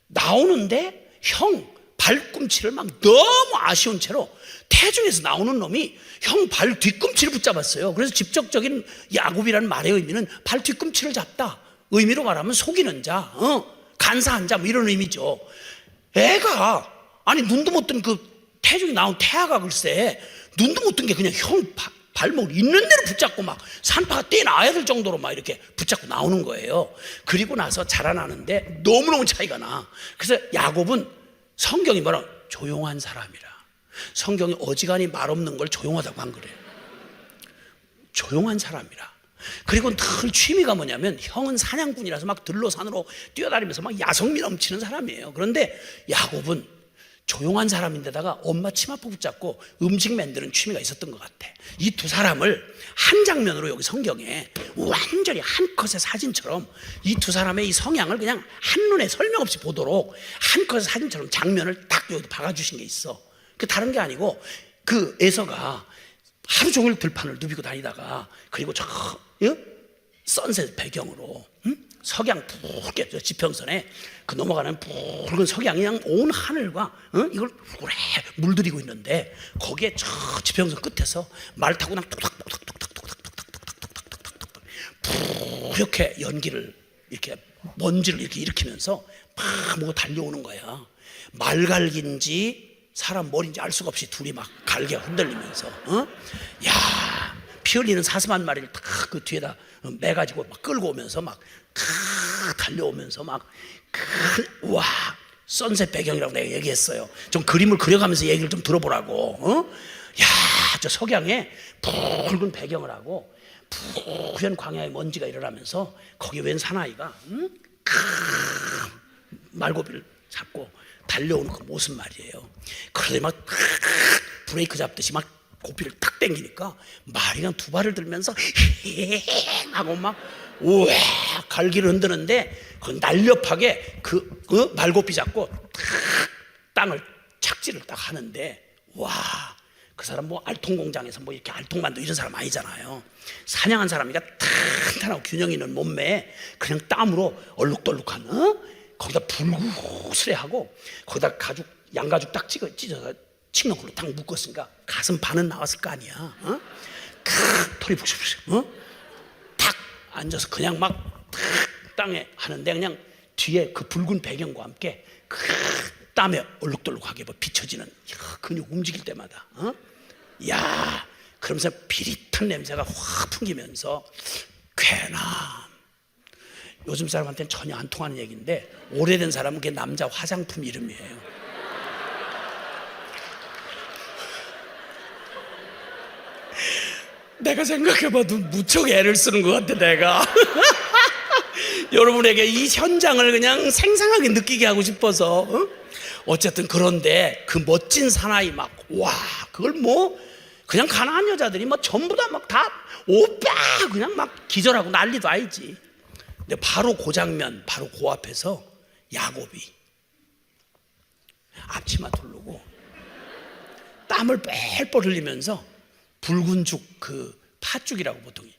나오는데 형 발꿈치를 막 너무 아쉬운 채로 태중에서 나오는 놈이 형 발 뒤꿈치를 붙잡았어요. 그래서 직접적인 야곱이라는 말의 의미는 발 뒤꿈치를 잡다, 의미로 말하면 속이는 자, 간사한 자, 뭐 이런 의미죠. 애가 아니 눈도 못 뜬 그 태중이 나온 태아가 글쎄 눈도 못 뜬 게 그냥 형 발목을 있는 대로 붙잡고 막 산파가 떼나야 될 정도로 막 이렇게 붙잡고 나오는 거예요. 그리고 나서 자라나는데 너무너무 차이가 나. 그래서 야곱은 성경이 뭐라 조용한 사람이라. 성경이 어지간히 말 없는 걸 조용하다고 한 거래요. 조용한 사람이라. 그리고 늘 취미가 뭐냐면 형은 사냥꾼이라서 막 들로 산으로 뛰어다니면서 막 야성미 넘치는 사람이에요. 그런데 야곱은 조용한 사람인데다가 엄마 치마포 붙잡고 음식 만드는 취미가 있었던 것 같아. 이 두 사람을 한 장면으로 여기 성경에 완전히 한 컷의 사진처럼 이 두 사람의 이 성향을 그냥 한눈에 설명 없이 보도록 한 컷의 사진처럼 장면을 딱 여기 박아주신 게 있어. 그 다른 게 아니고 그 에서가 하루 종일 들판을 누비고 다니다가 그리고 저 선셋 배경으로 석양 붉게 지평선에 그 넘어가는 붉은 석양이 그냥 온 하늘과 이걸 오래 물들이고 있는데 거기에 저 지평선 끝에서 말 타고 그냥 뚝딱뚝딱뚝딱뚝딱뚝딱뚝딱뚝딱 푸르게 연기를 이렇게 먼지를 이렇게 일으키면서 막 뭐가 달려오는 거야. 말갈기인지 사람 머리인지 알 수가 없이 둘이 막 갈게 흔들리면서 야, 피 흘리는 사슴 한 마리를 딱 그 뒤에다 매가지고 막 끌고 오면서 막 달려오면서 막 와, 선셋 배경이라고 내가 얘기했어요. 좀 그림을 그려가면서 얘기를 좀 들어보라고. 야, 저 석양에 붉은 배경을 하고 푸른 광야의 먼지가 일어나면서 거기 웬 사나이가 말고비를 잡고 달려오는 그 모습 말이에요. 그러더니 막 브레이크 잡듯이 막 고삐를 탁 당기니까 말이 그냥 두 발을 들면서 하고 막 우와 갈기를 흔드는데 그 날렵하게 그 말고삐 잡고 땅을 착지를 딱 하는데 와, 그 사람 뭐 알통 공장에서 뭐 이렇게 알통 만두 이런 사람 아니잖아요. 사냥한 사람이니까 탄탄하고 균형 있는 몸매에 그냥 땀으로 얼룩덜룩한 거기다 불구스레하고 거기다 가죽 양가죽 딱 찢어서 칡는 걸로 딱 묶었으니까 가슴 반은 나왔을 거 아니야. 털이 푹푹 탁 앉아서 그냥 막 땅에 하는데 그냥 뒤에 그 붉은 배경과 함께 땀에 얼룩덜룩하게 비춰지는 근육 움직일 때마다 야, 그러면서 비릿한 냄새가 확 풍기면서 쾌남. 요즘 사람한테는 전혀 안 통하는 얘기인데 오래된 사람은 그게 남자 화장품 이름이에요. 내가 생각해봐도 무척 애를 쓰는 것 같아 내가. 여러분에게 이 현장을 그냥 생생하게 느끼게 하고 싶어서 어쨌든 그런데 그 멋진 사나이 막 와, 그걸 뭐 그냥 가난한 여자들이 뭐 전부 다 막 다 오빠 그냥 막 기절하고 난리도 아니지. 근데 바로 그 장면, 바로 그 앞에서 야곱이 앞치마 두르고 땀을 뻘뻘 흘리면서 붉은 죽, 그 팥죽이라고 보통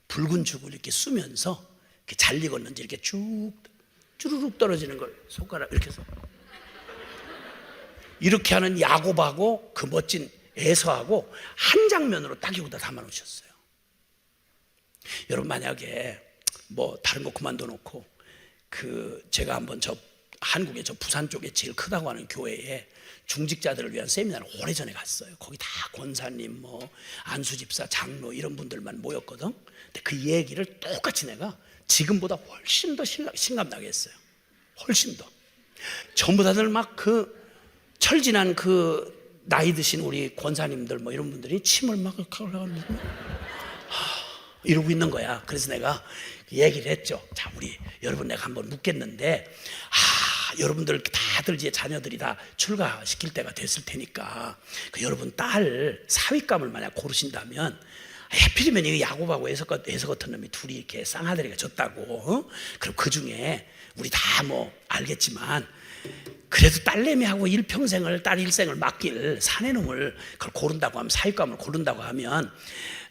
붉은 죽을 이렇게 쓰면서 이렇게 잘 익었는지 이렇게 쭉 쭈르륵 떨어지는 걸 손가락 이렇게 해서 이렇게 하는 야곱하고 그 멋진 에서하고 한 장면으로 딱 여기다 담아 놓으셨어요. 여러분 만약에 뭐 다른 거 그만둬 놓고 그 제가 한번 저 한국의 저 부산 쪽에 제일 크다고 하는 교회에 중직자들을 위한 세미나를 오래전에 갔어요. 거기 다 권사님 뭐 안수집사 장로 이런 분들만 모였거든. 근데 그 얘기를 똑같이 내가 지금보다 훨씬 더 심감나게 했어요. 훨씬 더 전부 다들 막 그 철진한 그 나이 드신 우리 권사님들 뭐 이런 분들이 침을 막 흘러가면서 이러고 있는 거야. 그래서 내가 얘기를 했죠. 자, 우리 여러분 내가 한번 묻겠는데 여러분들 다들 이제 자녀들이 다 출가시킬 때가 됐을 테니까 그 여러분 딸 사윗감을 만약 고르신다면 해필이면 이 야곱하고 에서 같은 놈이 둘이 이렇게 쌍아들이가 졌다고 그럼 그 중에 우리 다 뭐 알겠지만 그래도 딸내미하고 일평생을 딸 일생을 맡길 사내놈을 그걸 고른다고 하면 사윗감을 고른다고 하면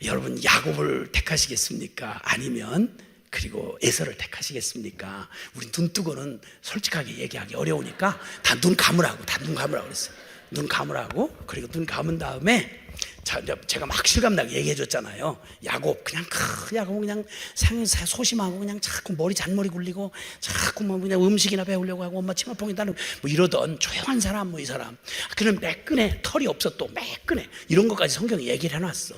여러분 야곱을 택하시겠습니까? 아니면 그리고 에서를 택하시겠습니까? 우리 눈뜨고는 솔직하게 얘기하기 어려우니까 다 눈 감으라고, 다 눈 감으라고 그랬어요. 눈 감으라고. 그리고 눈 감은 다음에 제가 막 실감나게 얘기해 줬잖아요. 야곱 그냥 소심하고 그냥 자꾸 머리 잔머리 굴리고 자꾸 뭐 그냥 음식이나 배우려고 하고 엄마 치마뽕이 다는 뭐 이러던 조용한 사람, 뭐 이 사람 그는 매끈해, 털이 없어, 또 매끈해, 이런 것까지 성경이 얘기를 해놨어.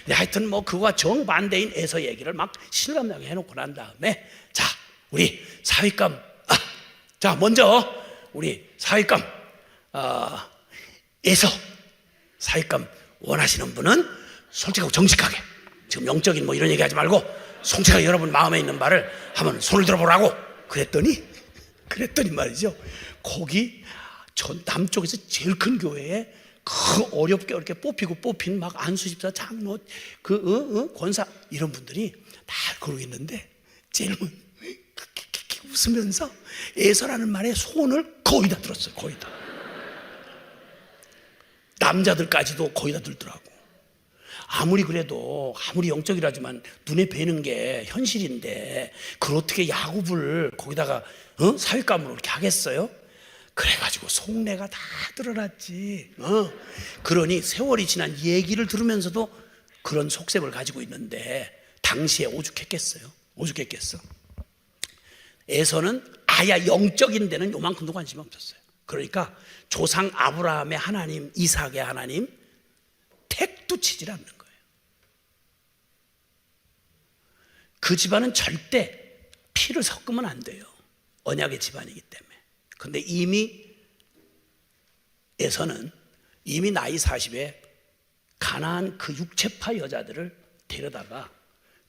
하여튼 뭐 그거와 정반대인 에서 얘기를 막 실감나게 해놓고 난 다음에 자, 우리 사윗감, 자 먼저 우리 사윗감 에서 사윗감 원하시는 분은 솔직하고 정직하게, 지금 영적인 뭐 이런 얘기 하지 말고 솔직하게 여러분 마음에 있는 말을 한번 손을 들어보라고 그랬더니 말이죠, 거기 전 남쪽에서 제일 큰 교회에 그 어렵게 이렇게 뽑힌 막 안수 집사, 장로, 권사 이런 분들이 다 그러고 있는데 쟤는 웃으면서 에서라는 말에 손을 거의 다 들었어요. 거의 다. 남자들까지도 거의 다 들더라고. 아무리 그래도 아무리 영적이라지만 눈에 뵈는 게 현실인데 그걸 어떻게 야곱을 거기다가 사윗감으로 이렇게 하겠어요? 그래가지고 속내가 다 드러났지. 그러니 세월이 지난 얘기를 들으면서도 그런 속셈을 가지고 있는데 당시에 오죽했겠어요? 오죽했겠어? 에서는 아야 영적인 데는 요만큼도 관심이 없었어요. 그러니까 조상 아브라함의 하나님, 이삭의 하나님 택도 치질 않는 거예요. 그 집안은 절대 피를 섞으면 안 돼요. 언약의 집안이기 때문에. 근데 이미 에서는 이미 나이 40에 가나안 그 육체파 여자들을 데려다가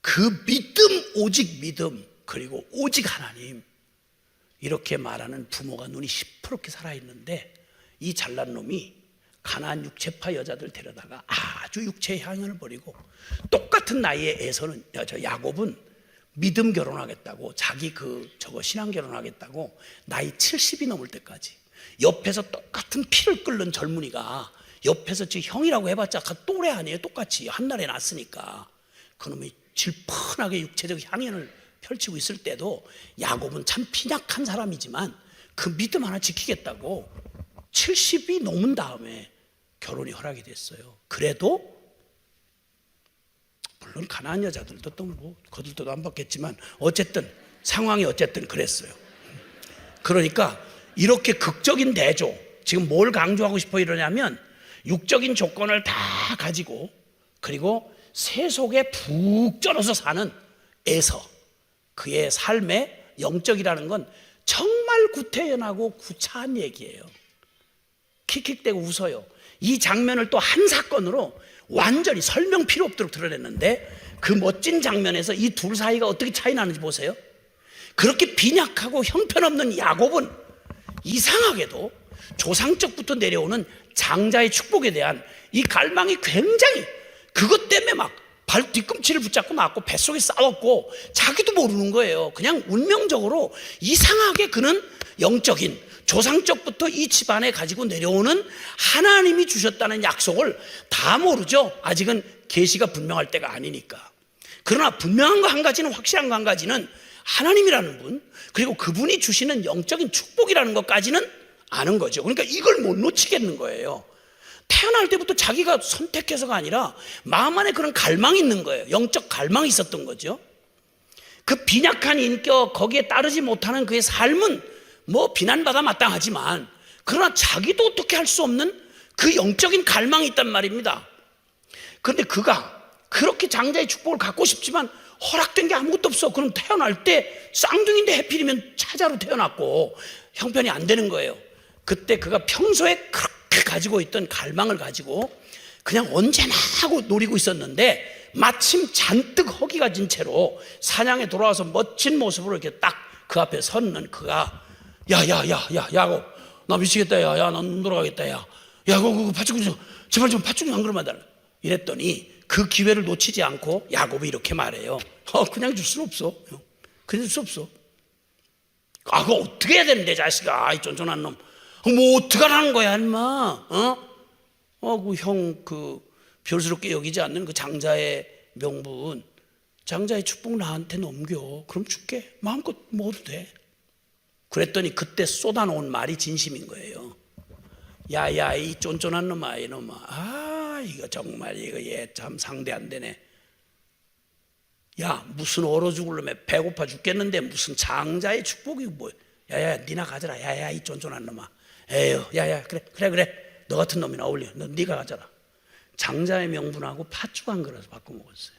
그 믿음, 오직 믿음, 그리고 오직 하나님, 이렇게 말하는 부모가 눈이 시퍼렇게 살아있는데 이 잘난 놈이 가나안 육체파 여자들 데려다가 아주 육체의 향연을 버리고 똑같은 나이에 에서는 야곱은 믿음 결혼하겠다고, 자기 신앙 결혼하겠다고 나이 70이 넘을 때까지 옆에서 똑같은 피를 끓는 젊은이가 옆에서 지금 형이라고 해봤자 또래 아니에요. 똑같이 한날에 낳았으니까 그놈이 질펀하게 육체적 향연을 펼치고 있을 때도 야곱은 참 빈약한 사람이지만 그 믿음 하나 지키겠다고 70이 넘은 다음에 결혼이 허락이 됐어요. 그래도 물론 가나안 여자들도 또 뭐 거들떠도 안 받겠지만 어쨌든 상황이 어쨌든 그랬어요. 그러니까 이렇게 극적인 대조, 지금 뭘 강조하고 싶어 이러냐면 육적인 조건을 다 가지고 그리고 세속에 푹 쩔어서 사는 에서, 그의 삶의 영적이라는 건 정말 구태연하고 구차한 얘기예요. 킥킥대고 웃어요. 이 장면을 또 한 사건으로 완전히 설명 필요 없도록 드러냈는데 그 멋진 장면에서 이 둘 사이가 어떻게 차이 나는지 보세요. 그렇게 빈약하고 형편없는 야곱은 이상하게도 조상적부터 내려오는 장자의 축복에 대한 이 갈망이 굉장히, 그것 때문에 막 발 뒤꿈치를 붙잡고 맞고 뱃속에 싸웠고 자기도 모르는 거예요. 그냥 운명적으로 이상하게 그는 영적인 조상적부터 이 집안에 가지고 내려오는 하나님이 주셨다는 약속을 다 모르죠. 아직은 계시가 분명할 때가 아니니까. 그러나 분명한 거 한 가지는, 확실한 거 한 가지는 하나님이라는 분, 그리고 그분이 주시는 영적인 축복이라는 것까지는 아는 거죠. 그러니까 이걸 못 놓치겠는 거예요. 태어날 때부터 자기가 선택해서가 아니라 마음 안에 그런 갈망이 있는 거예요. 영적 갈망이 있었던 거죠. 그 빈약한 인격, 거기에 따르지 못하는 그의 삶은 뭐 비난받아 마땅하지만 그러나 자기도 어떻게 할 수 없는 그 영적인 갈망이 있단 말입니다. 그런데 그가 그렇게 장자의 축복을 갖고 싶지만 허락된 게 아무것도 없어. 그럼 태어날 때 쌍둥이인데 해필이면 차자로 태어났고 형편이 안 되는 거예요. 그때 그가 평소에 그렇게 가지고 있던 갈망을 가지고 그냥 언제나 하고 노리고 있었는데 마침 잔뜩 허기가 진 채로 사냥에 돌아와서 멋진 모습으로 이렇게 딱 그 앞에 섰는 그가 야곱, 나 미치겠다. 나 눈 돌아가겠다. 그거 팥죽 좀, 제발 좀 팥죽 안 그러면 달라. 이랬더니 그 기회를 놓치지 않고 야곱이 이렇게 말해요. 그냥 줄 수 없어. 그냥 줄 수 없어. 그거 어떻게 해야 되는데, 자식아. 이 쫀쫀한 놈. 뭐 어떡하라는 거야, 인마. 그 형, 별스럽게 여기지 않는 그 장자의 명분 장자의 축복 나한테 넘겨. 그럼 줄게. 마음껏 먹어도 돼. 그랬더니 그때 쏟아놓은 말이 진심인 거예요. 야야 이 쫀쫀한 놈아 이놈아, 아 이거 정말 이거 얘 참 상대 안 되네. 야 무슨 얼어 죽을 놈에 배고파 죽겠는데 무슨 장자의 축복이 뭐야. 야야 니나 가져라. 야야 이 쫀쫀한 놈아. 에휴 야야 그래 너 같은 놈이나 어울려. 너 네가 가져라. 장자의 명분하고 팥죽 한 그릇 바꿔 먹었어요.